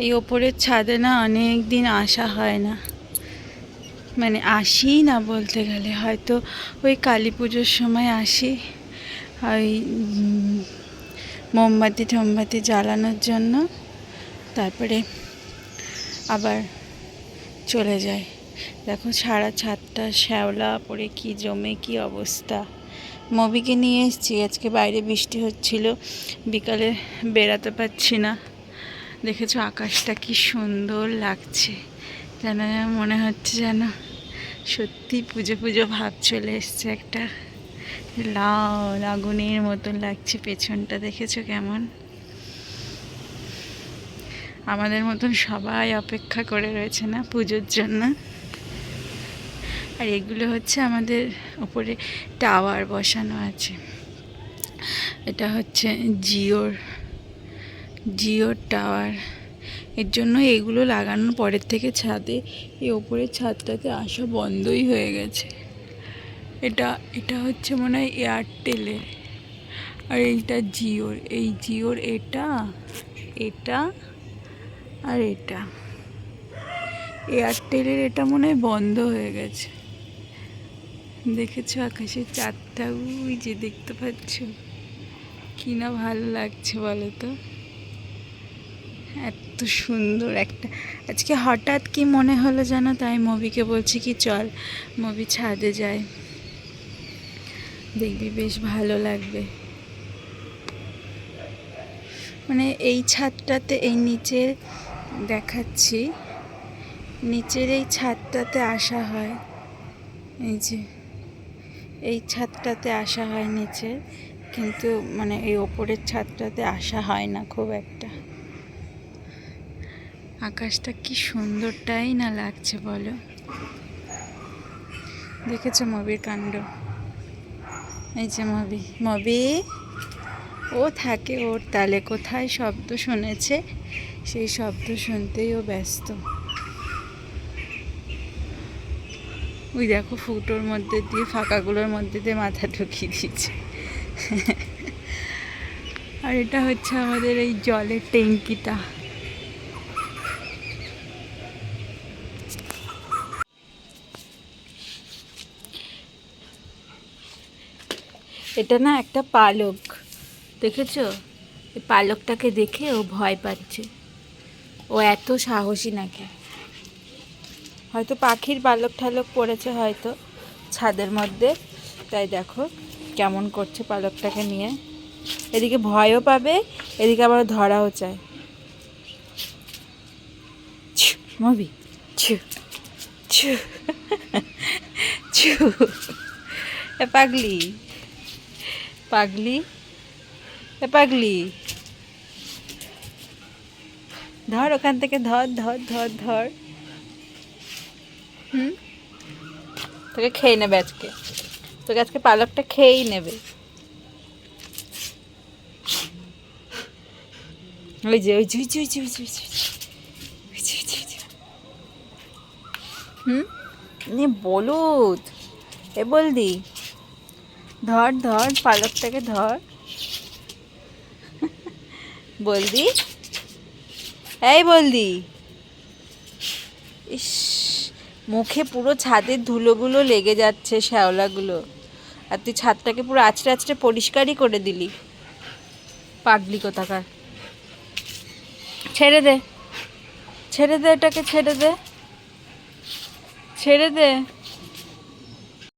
এই ওপরের ছাদে না অনেক দিন আসা হয় না, মানে আসিই না বলতে গেলে। হয়তো ওই কালী পুজোর সময় আসি, ওই মোমবাতি টোমবাতি জ্বালানোর জন্য, তারপরে আবার চলে যায়। দেখো সারা ছাদটা শ্যাওলা পড়ে কি জমে কি অবস্থা। মবিকে নিয়ে এসেছি, আজকে বাইরে বৃষ্টি হচ্ছিল, বিকালে বেরাতে পারছি না। দেখেছো আকাশটা কি সুন্দর লাগছে, যেন মনে হচ্ছে যেন সত্যি পুজো পুজো ভাব চলে এসছে। একটা লাল আগুনের মতন লাগছে পেছনটা, দেখেছো কেমন? আমাদের মতন সবাই অপেক্ষা করে রয়েছে না পুজোর জন্য। আর এগুলো হচ্ছে আমাদের উপরে টাওয়ার বসানো আছে, এটা হচ্ছে জিওর টাওয়ার। এর জন্য এগুলো লাগানোর পরের থেকে ছাদে, এই ওপরের ছাদটাতে আসা বন্ধই হয়ে গেছে। এটা হচ্ছে মনে হয় এয়ারটেলের, আর এইটা জিওর। এই জিওর এটা আর এটা এয়ারটেলের, এটা মনে হয় বন্ধ হয়ে গেছে। দেখেছো আকাশের চাঁদটা, ওই যে দেখতে পাচ্ছ, কি না ভালো লাগছে বলো তো। এত সুন্দর একটা, আজকে হঠাৎ কি মনে হলো জানো, তাই মবিকে বলছি কি চল মবি ছাদে যায়, দেখবি বেশ ভালো লাগবে। মানে এই ছাদটাতে, এই নিচে দেখাচ্ছি, নিচের এই ছাদটাতে আসা হয়, এই যে এই ছাদটাতে আসা হয় নিচে, কিন্তু মানে এই ওপরের ছাদটাতে আসা হয় না খুব একটা। আকাশটা কি সুন্দরটাই না লাগছে বলো। দেখেছো মবির কাণ্ড? এই যে মবি ও থাকে ওর তালে, কোথায় শব্দ শুনেছে সেই শব্দ শুনতেই ও ব্যস্ত। ওই দেখো ফুটোর মধ্যে দিয়ে, ফাঁকাগুলোর মধ্যে দিয়ে মাথা ঢুকিয়ে দিয়েছে। আর এটা হচ্ছে আমাদের এই জলের ট্যাঙ্কিটা। এটা না একটা পালক, দেখেছো? এই পালকটাকে দেখে ও ভয় পাচ্ছে, ও এত সাহসী নাকি। হয়তো পাখির পালক ঠালক পড়েছে হয়তো ছাদের মধ্যে, তাই দেখো কেমন করছে পালকটাকে নিয়ে। এদিকে ভয়ও পাবে, এদিকে আবার ধরাও চায়। মবি ছু ছু ছু, এ পাগলি পাগলি, এ পাগলি, ধর ওখান থেকে, ধর ধর ধর ধর। তোকে খেয়ে নেবে আজকে, তোকে আজকে পালকটা খেয়েই নেবে। ওই যে ওই বলুদ, এ বলদি, ধর ধর পালকটাকে ধর, বলদি, এই বলদি। ইস, মুখে পুরো ছাদের ধুলোগুলো লেগে যাচ্ছে, শ্যাওলাগুলো, আর তুই ছাদটাকে পুরো আছড়ে আছড়ে পরিষ্কারই করে দিলি। পাগলি কোথাকার। ছেড়ে দে, ছেড়ে দে, এটাকে ছেড়ে দে, ছেড়ে দে।